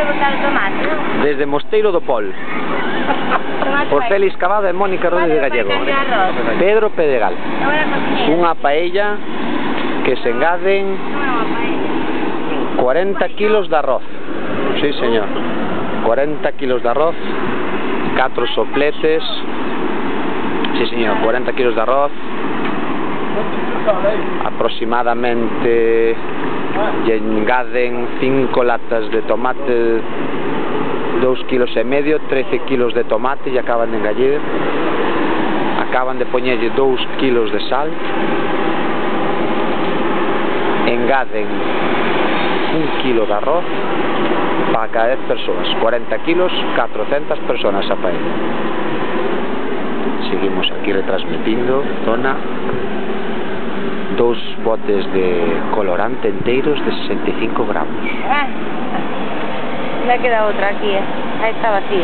botar o tomate, non? Desde Mosteiro do Pol. Por Félix Cavada e Mónica Rodríguez Gallego. Pedro Pedegal. Unha paella que se engaden 40 kilos de arroz. Sí, señor. 40 kilos de arroz, 4 sopletes. Sí, señor, 40 kilos de arroz. Aproximadamente lle engaden 5 latas de tomate, 2 kilos e medio, 13 kilos de tomate e acaban de engadir. Acaban de poñerlle 2 kilos de sal. Engaden 1 kilo de arroz para cada 10 persoas. 40 kilos, 400 personas a paella. Seguimos aquí retransmitindo zona. 2 botes de colorante enteiros de 65 gramos. Me queda outra aquí, ahí está vacía.